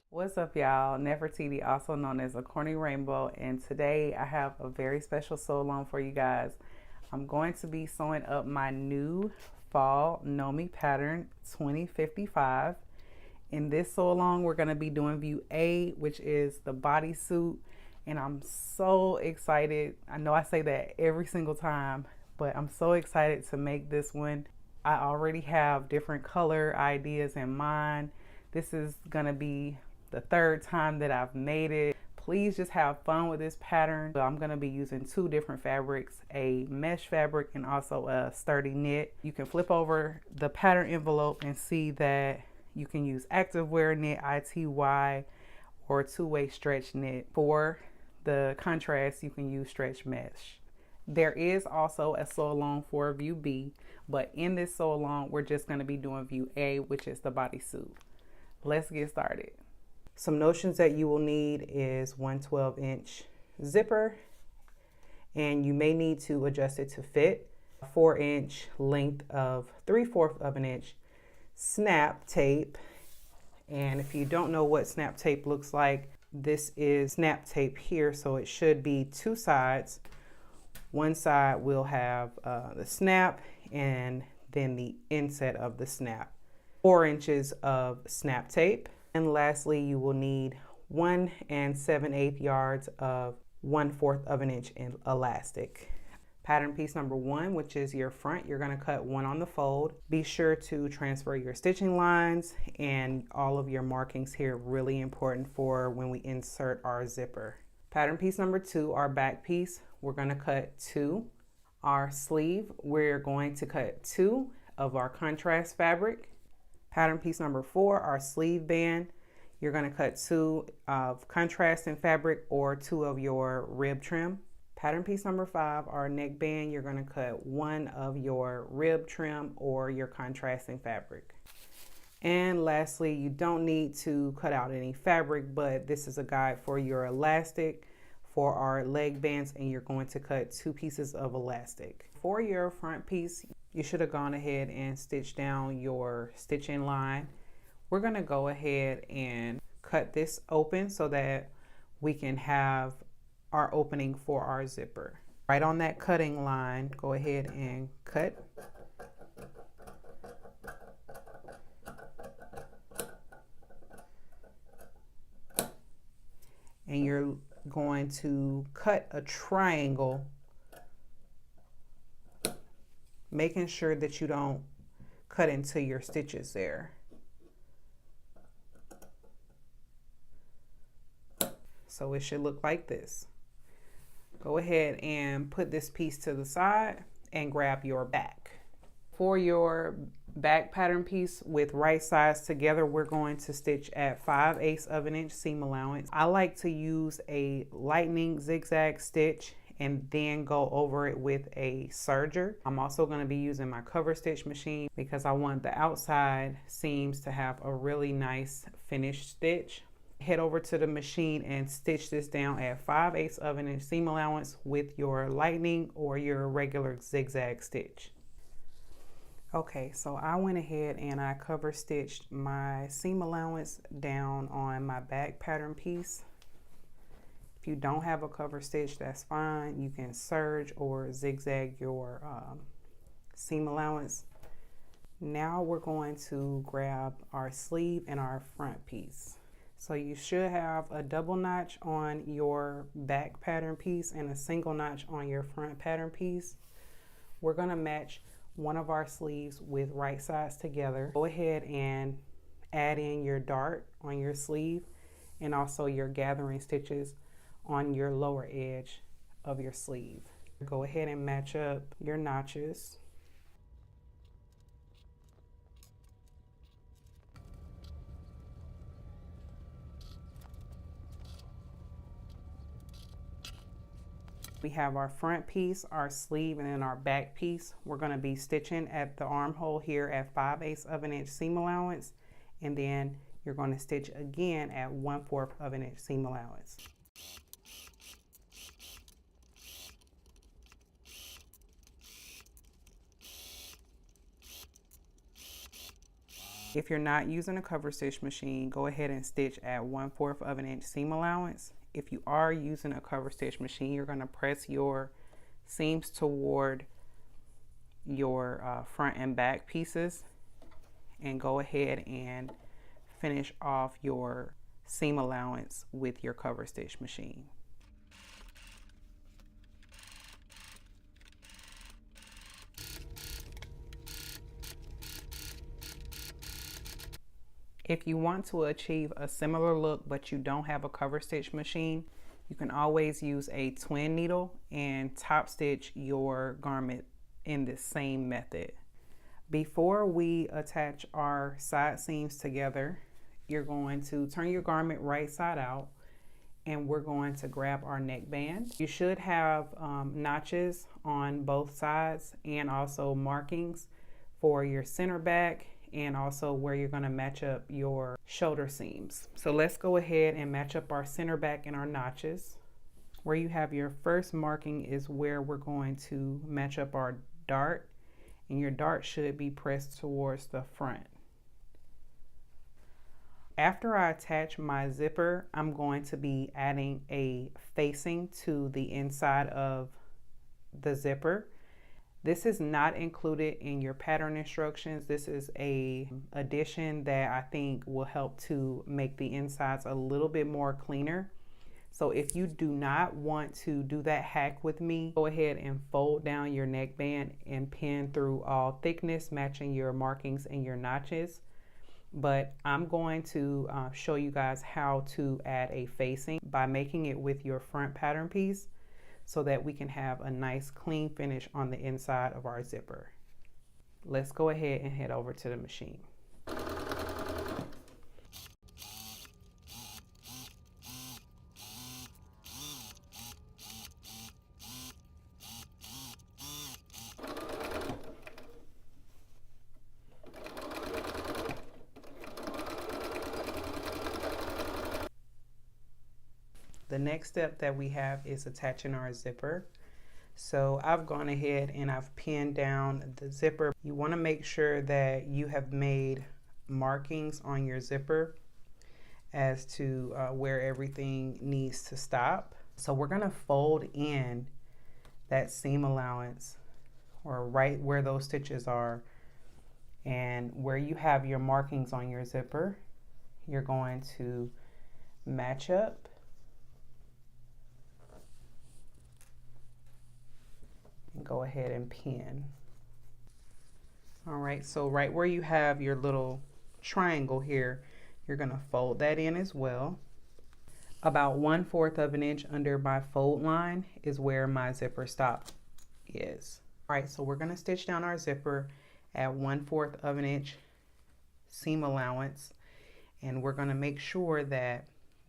What's up, y'all? Nefertiti, also known as a corny rainbow, and today I have a very special sew along for you guys. I'm going to be sewing up my new fall Know Me pattern 2055. In this sew along, we're going to be doing view A, which is the bodysuit, and I'm so excited. I know I say that every single time, but I'm so excited to make this one. I already have different color ideas in mind. This is going to be the third time that I've made it. Please just have fun with this pattern. So I'm going to be using two different fabrics, a mesh fabric and also a sturdy knit. You can flip over the pattern envelope and see that you can use activewear knit, ITY, or two-way stretch knit. For the contrast, you can use stretch mesh. There is also a sew along for view B, but in this sew along, we're just going to be doing view A, which is the bodysuit. Let's get started. Some notions that you will need is 1 12-inch zipper, and you may need to adjust it to fit. A 4-inch length of 3/4 of an inch snap tape. And if you don't know what snap tape looks like, this is snap tape here, so it should be two sides. One side will have the snap and then the inset of the snap. 4 inches of snap tape. And lastly, you will need 1 7/8 yards of 1/4 of an inch in elastic. Pattern piece number 1, which is your front, you're going to cut 1 on the fold. Be sure to transfer your stitching lines and all of your markings here, really important for when we insert our zipper. Pattern piece number 2, our back piece, we're going to cut 2. Our sleeve, we're going to cut 2 of our contrast fabric. Pattern piece number 4, our sleeve band, you're going to cut 2 of contrasting fabric or 2 of your rib trim. Pattern piece number 5, our neck band, you're going to cut 1 of your rib trim or your contrasting fabric. And lastly, you don't need to cut out any fabric, but this is a guide for your elastic for our leg bands, and you're going to cut 2 pieces of elastic. For your front piece, you should have gone ahead and stitched down your stitching line. We're going to go ahead and cut this open so that we can have our opening for our zipper. Right on that cutting line, go ahead and cut. And you're going to cut a triangle, making sure that you don't cut into your stitches there. So it should look like this. Go ahead and put this piece to the side and grab your back. For your back pattern piece with right sides together, we're going to stitch at 5/8 of an inch seam allowance. I like to use a lightning zigzag stitch and then go over it with a serger. I'm also going to be using my cover stitch machine because I want the outside seams to have a really nice finished stitch. Head over to the machine and stitch this down at 5/8 of an inch seam allowance with your lightning or your regular zigzag stitch. Okay, so I went ahead and I cover stitched my seam allowance down on my back pattern piece. If you don't have a cover stitch, that's fine. You can serge or zigzag your seam allowance. Now we're going to grab our sleeve and our front piece. So you should have a double notch on your back pattern piece and a single notch on your front pattern piece. We're going to match one of our sleeves with right sides together. Go ahead and add in your dart on your sleeve and also your gathering stitches on your lower edge of your sleeve. Go ahead and match up your notches. We have our front piece, our sleeve, and then our back piece. We're going to be stitching at the armhole here at 5/8 of an inch seam allowance, and then you're going to stitch again at 1/4 of an inch seam allowance. If you're not using a cover stitch machine, go ahead and stitch at 1/4 of an inch seam allowance. If you are using a cover stitch machine, you're going to press your seams toward your front and back pieces and go ahead and finish off your seam allowance with your cover stitch machine. If you want to achieve a similar look but you don't have a cover stitch machine, you can always use a twin needle and top stitch your garment in the same method. Before we attach our side seams together, you're going to turn your garment right side out and we're going to grab our neckband. You should have notches on both sides and also markings for your center back and also where you're going to match up your shoulder seams. So let's go ahead and match up our center back and our notches. Where you have your first marking is where we're going to match up our dart, and your dart should be pressed towards the front. After I attach my zipper, I'm going to be adding a facing to the inside of the zipper. This is not included in your pattern instructions. This is a addition that I think will help to make the insides a little bit more cleaner. So if you do not want to do that hack with me, go ahead and fold down your neckband and pin through all thickness, matching your markings and your notches. But I'm going to show you guys how to add a facing by making it with your front pattern piece, so that we can have a nice clean finish on the inside of our zipper. Let's go ahead and head over to the machine. The next step that we have is attaching our zipper. So I've gone ahead and I've pinned down the zipper. You want to make sure that you have made markings on your zipper as to where everything needs to stop. So we're going to fold in that seam allowance, or right where those stitches are, and where you have your markings on your zipper, you're going to match up and go ahead and pin. All right, so right where you have your little triangle here, you're gonna fold that in as well. About 1/4 of an inch under my fold line is where my zipper stop is. All right, so we're gonna stitch down our zipper at 1/4 of an inch seam allowance, and we're gonna make sure that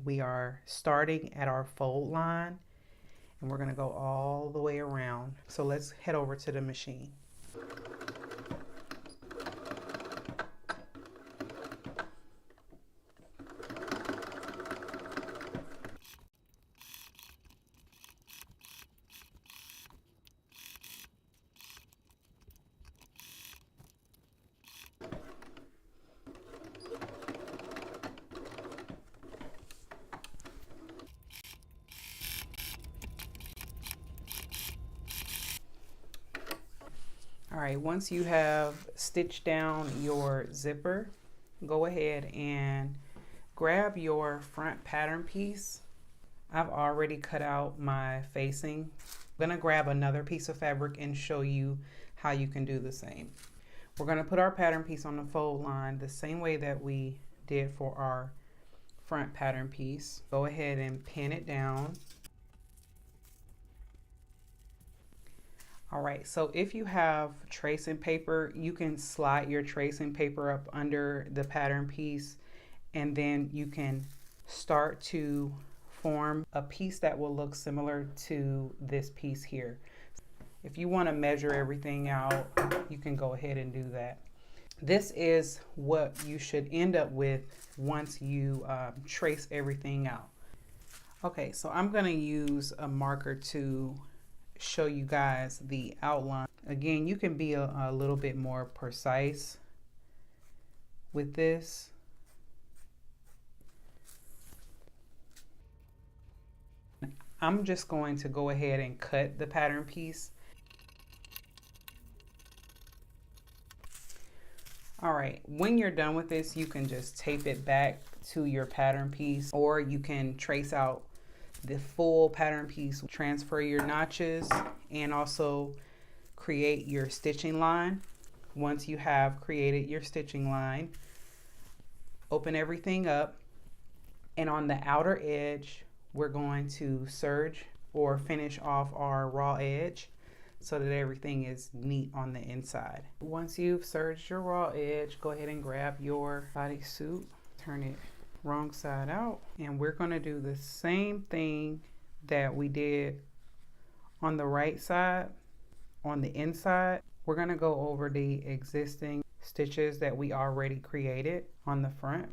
we are starting at our fold line, and we're going to go all the way around. So let's head over to the machine. All right, once you have stitched down your zipper, go ahead and grab your front pattern piece. I've already cut out my facing. I'm gonna grab another piece of fabric and show you how you can do the same. We're gonna put our pattern piece on the fold line the same way that we did for our front pattern piece. Go ahead and pin it down. All right, so if you have tracing paper, you can slide your tracing paper up under the pattern piece, and then you can start to form a piece that will look similar to this piece here. If you want to measure everything out, you can go ahead and do that. This is what you should end up with once you trace everything out. Okay, so I'm going to use a marker to show you guys the outline. Again, you can be a little bit more precise with this. I'm just going to go ahead and cut the pattern piece. All right, when you're done with this, you can just tape it back to your pattern piece, or you can trace out the full pattern piece, transfer your notches, and also create your stitching line. Once you have created your stitching line, open everything up, and on the outer edge, we're going to serge or finish off our raw edge so that everything is neat on the inside. Once you've serged your raw edge, go ahead and grab your bodysuit, turn it wrong side out, and we're going to do the same thing that we did on the right side. On the inside, we're going to go over the existing stitches that we already created on the front.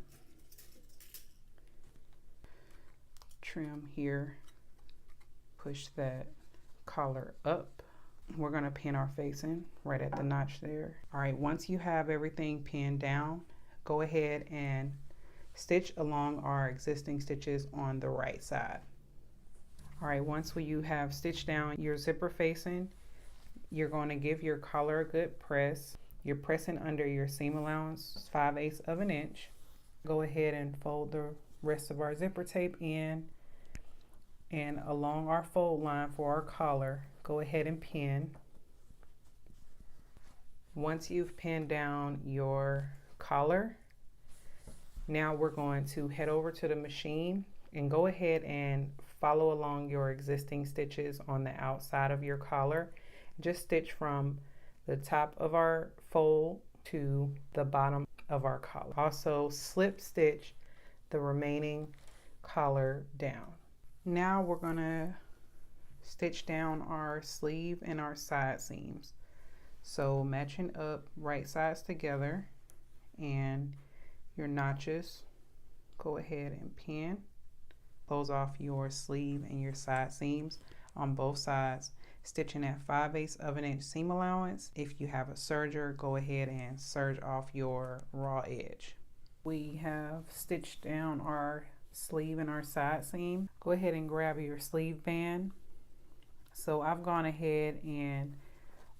Trim here, push that collar up. We're going to pin our facing right at the notch there. All right, once you have everything pinned down, go ahead and stitch along our existing stitches on the right side. All right, once you have stitched down your zipper facing, you're going to give your collar a good press. You're pressing under your seam allowance 5/8 of an inch. Go ahead and fold the rest of our zipper tape in, and along our fold line for our collar, go ahead and pin. Once you've pinned down your collar, now we're going to head over to the machine and go ahead and follow along your existing stitches on the outside of your collar. Just stitch from the top of our fold to the bottom of our collar. Also slip stitch the remaining collar down. Now we're going to stitch down our sleeve and our side seams. So matching up right sides together, and your notches, go ahead and pin. Close off your sleeve and your side seams on both sides, stitching at 5/8 of an inch seam allowance. If you have a serger, go ahead and serge off your raw edge. We have stitched down our sleeve and our side seam. Go ahead and grab your sleeve band. So I've gone ahead and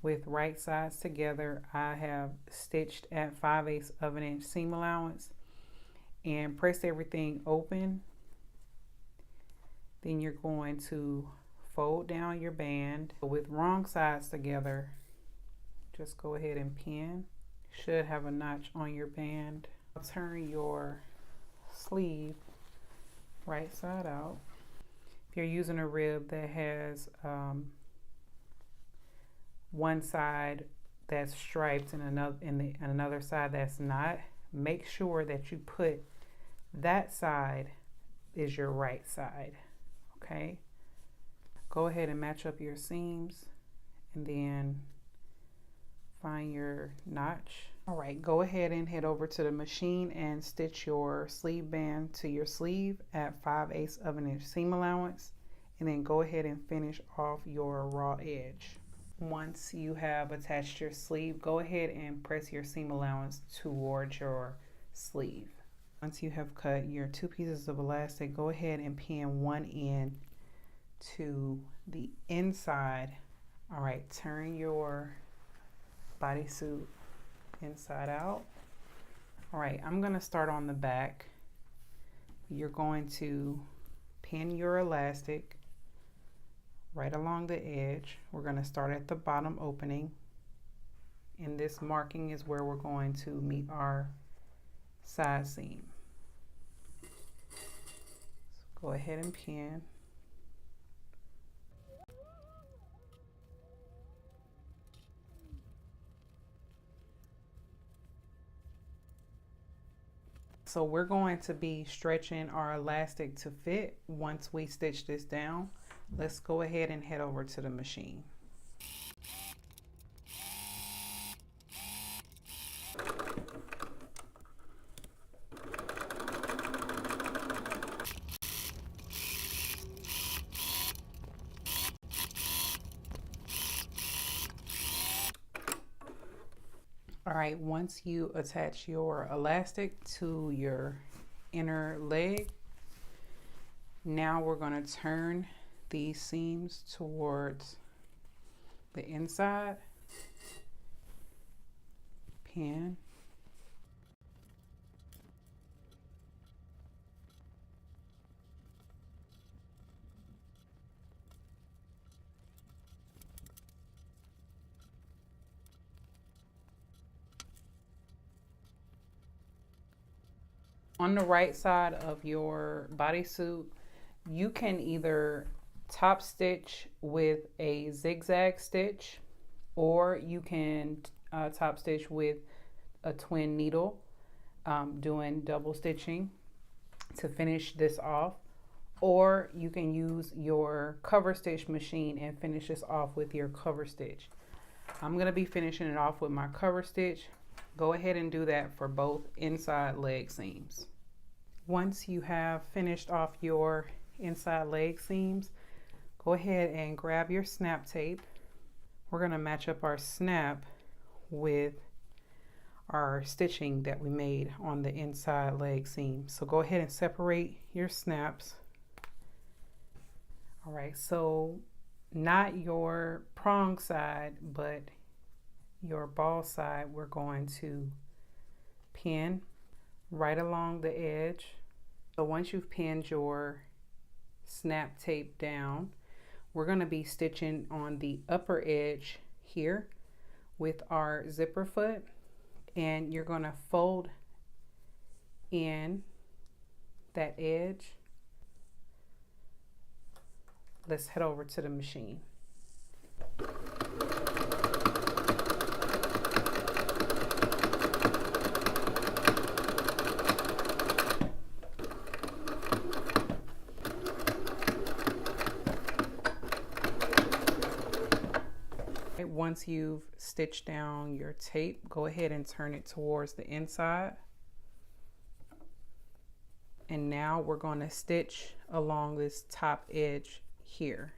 with right sides together, I have stitched at 5/8 of an inch seam allowance and press everything open. Then you're going to fold down your band. With wrong sides together, just go ahead and pin. Should have a notch on your band. Turn your sleeve right side out. If you're using a rib that has one side that's striped and another side that's not, make sure that you put that side is your right side. Okay, go ahead and match up your seams and then find your notch. All right, go ahead and head over to the machine and stitch your sleeve band to your sleeve at 5/8 of an inch seam allowance, and then go ahead and finish off your raw edge. Once you have attached your sleeve, go ahead and press your seam allowance towards your sleeve. Once you have cut your 2 pieces of elastic, go ahead and pin one end to the inside. All right, turn your bodysuit inside out. All right, I'm going to start on the back. You're going to pin your elastic right along the edge. We're going to start at the bottom opening, and this marking is where we're going to meet our side seam. So go ahead and pin. So we're going to be stretching our elastic to fit once we stitch this down. Let's go ahead and head over to the machine. All All right, once you attach your elastic to your inner leg, now we're going to turn these seams towards the inside, pin, on the right side of your bodysuit. You can either top stitch with a zigzag stitch, or you can top stitch with a twin needle, doing double stitching to finish this off, or you can use your cover stitch machine and finish this off with your cover stitch. I'm going to be finishing it off with my cover stitch. Go ahead and do that for both inside leg seams. Once you have finished off your inside leg seams, go ahead and grab your snap tape. We're going to match up our snap with our stitching that we made on the inside leg seam. So go ahead and separate your snaps. All right, so not your prong side, but your ball side, we're going to pin right along the edge. So once you've pinned your snap tape down, we're going to be stitching on the upper edge here with our zipper foot, and you're going to fold in that edge. Let's head over to the machine. Once you've stitched down your tape, go ahead and turn it towards the inside. And now we're going to stitch along this top edge here.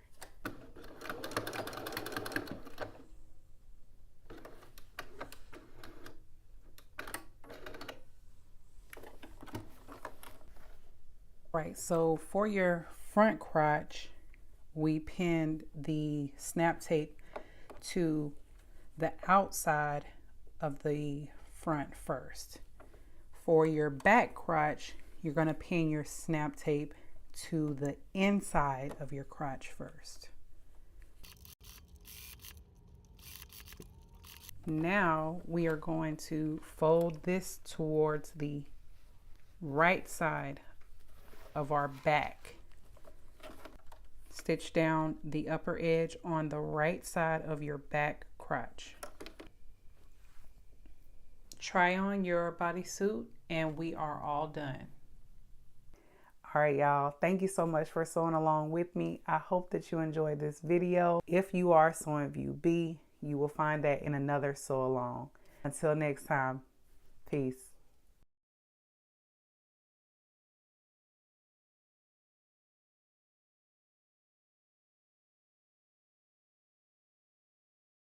Right, so for your front crotch, we pinned the snap tape to the outside of the front first. For your back crotch, you're going to pin your snap tape to the inside of your crotch first. Now we are going to fold this towards the right side of our back. Stitch down the upper edge on the right side of your back crotch. Try on your bodysuit and we are all done. All right, y'all, thank you so much for sewing along with me. I hope that you enjoyed this video. If you are sewing view B, you will find that in another sew along. Until next time, peace.